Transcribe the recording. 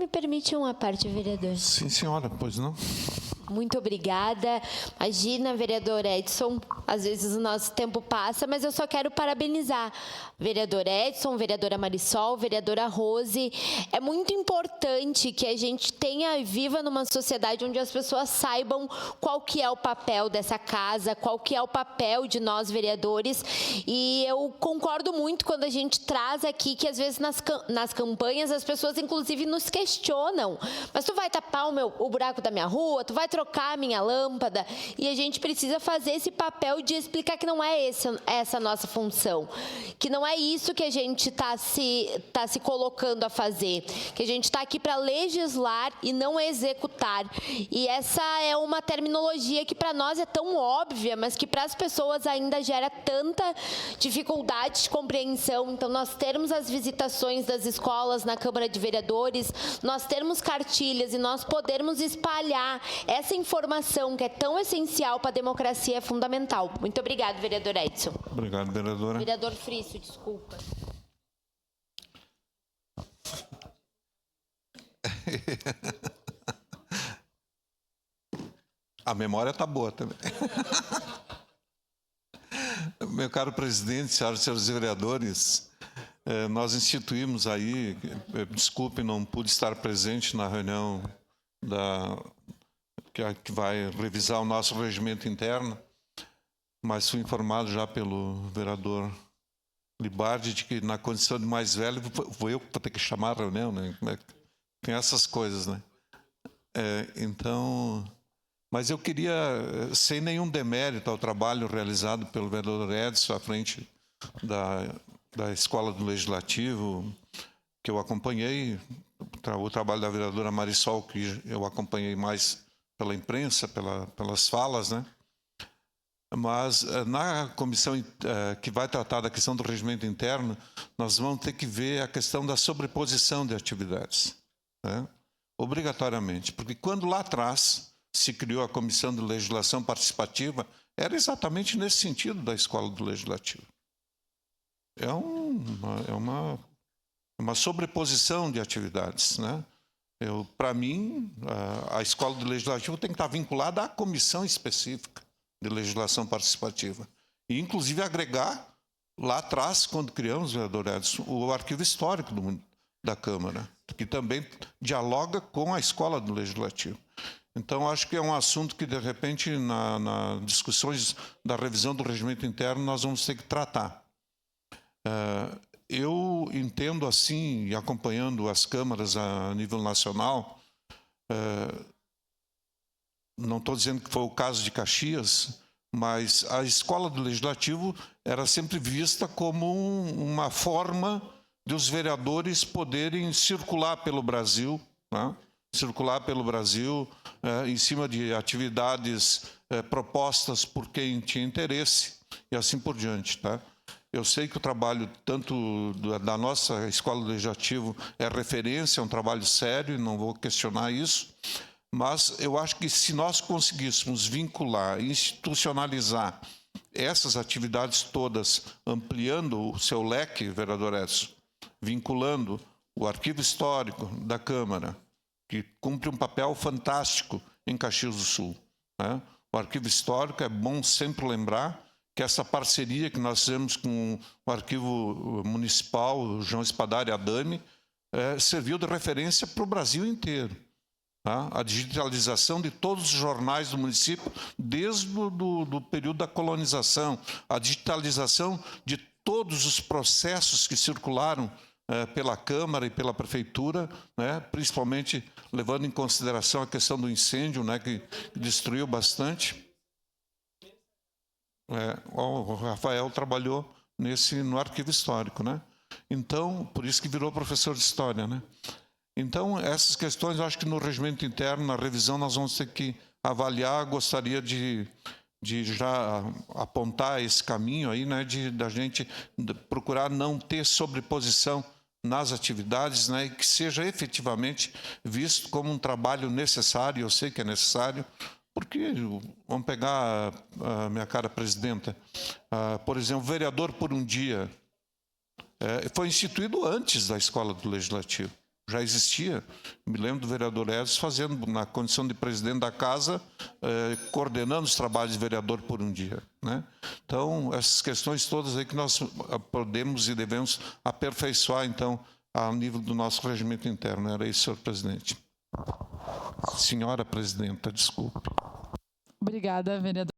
Me permite uma parte, vereador? Sim, senhora, pois não? Muito obrigada. Imagina, vereador Edson, às vezes o nosso tempo passa, mas eu só quero parabenizar vereador Edson, vereadora Marisol, vereadora Rose. É muito importante que a gente viva numa sociedade onde as pessoas saibam qual que é o papel dessa casa, qual que é o papel de nós vereadores. E eu concordo muito quando a gente traz aqui que às vezes nas campanhas as pessoas inclusive nos questionam. Mas tu vai tapar o buraco da minha rua? Tu vai trocar a minha lâmpada? E a gente precisa fazer esse papel de explicar que não é essa a nossa função, que não é isso que a gente está se colocando a fazer, que a gente está aqui para legislar e não executar. E essa é uma terminologia que para nós é tão óbvia, mas que para as pessoas ainda gera tanta dificuldade de compreensão. Então, nós termos as visitações das escolas na Câmara de Vereadores, nós termos cartilhas e nós podermos espalhar essa informação que é tão essencial para a democracia é fundamental. Muito obrigado, vereador Edson. Obrigado, vereadora. Vereador Frício, desculpa. A memória está boa também. Meu caro presidente, senhoras e senhores vereadores, nós instituímos aí, desculpe, não pude estar presente na reunião que vai revisar o nosso regimento interno, mas fui informado já pelo vereador Libardi de que, na condição de mais velho, vou eu que vou ter que chamar a reunião, né? Tem essas coisas, né? Então, mas eu queria, sem nenhum demérito ao trabalho realizado pelo vereador Edson à frente da Escola do Legislativo, que eu acompanhei, o trabalho da vereadora Marisol, que eu acompanhei mais pela imprensa, pelas falas, né? Mas na comissão que vai tratar da questão do regimento interno, nós vamos ter que ver a questão da sobreposição de atividades, né? Obrigatoriamente, porque quando lá atrás se criou a Comissão de Legislação Participativa, era exatamente nesse sentido da Escola do Legislativo. É uma sobreposição de atividades, né? Para mim, a Escola do Legislativo tem que estar vinculada à comissão específica de legislação participativa. E, inclusive, agregar lá atrás, quando criamos, vereador Edson, o arquivo histórico da Câmara, que também dialoga com a Escola do Legislativo. Então, acho que é um assunto que, de repente, nas discussões da revisão do regimento interno, nós vamos ter que tratar. Eu entendo assim, e acompanhando as câmaras a nível nacional, não estou dizendo que foi o caso de Caxias, mas a Escola do Legislativo era sempre vista como uma forma de os vereadores poderem circular pelo Brasil, né? Circular pelo Brasil em cima de atividades propostas por quem tinha interesse e assim por diante, tá? Eu sei que o trabalho tanto da nossa Escola do Legislativo é referência, é um trabalho sério, não vou questionar isso, mas eu acho que se nós conseguíssemos vincular, institucionalizar essas atividades todas, ampliando o seu leque, vereador Edson, vinculando o arquivo histórico da Câmara, que cumpre um papel fantástico em Caxias do Sul, né? O arquivo histórico, é bom sempre lembrar que essa parceria que nós fizemos com o Arquivo Municipal, o João Espadari Adame, serviu de referência para o Brasil inteiro. Tá? A digitalização de todos os jornais do município, desde do período da colonização, a digitalização de todos os processos que circularam pela Câmara e pela Prefeitura, né? Principalmente levando em consideração a questão do incêndio, né? Que destruiu bastante. O Rafael trabalhou no arquivo histórico, né? Então, por isso que virou professor de história, né? Então, essas questões, eu acho que no regimento interno, na revisão, nós vamos ter que avaliar. Gostaria de já apontar esse caminho aí, né? Da gente procurar não ter sobreposição nas atividades, né? E que seja efetivamente visto como um trabalho necessário. Eu sei que é necessário, porque, vamos pegar a minha cara presidenta, por exemplo, vereador por um dia, foi instituído antes da Escola do Legislativo, já existia. Me lembro do vereador Edson fazendo, na condição de presidente da casa, coordenando os trabalhos de vereador por um dia, né? Então, essas questões todas aí que nós podemos e devemos aperfeiçoar, então, a nível do nosso regimento interno. Era isso, senhor presidente. Senhora presidenta, desculpe. Obrigada, vereador.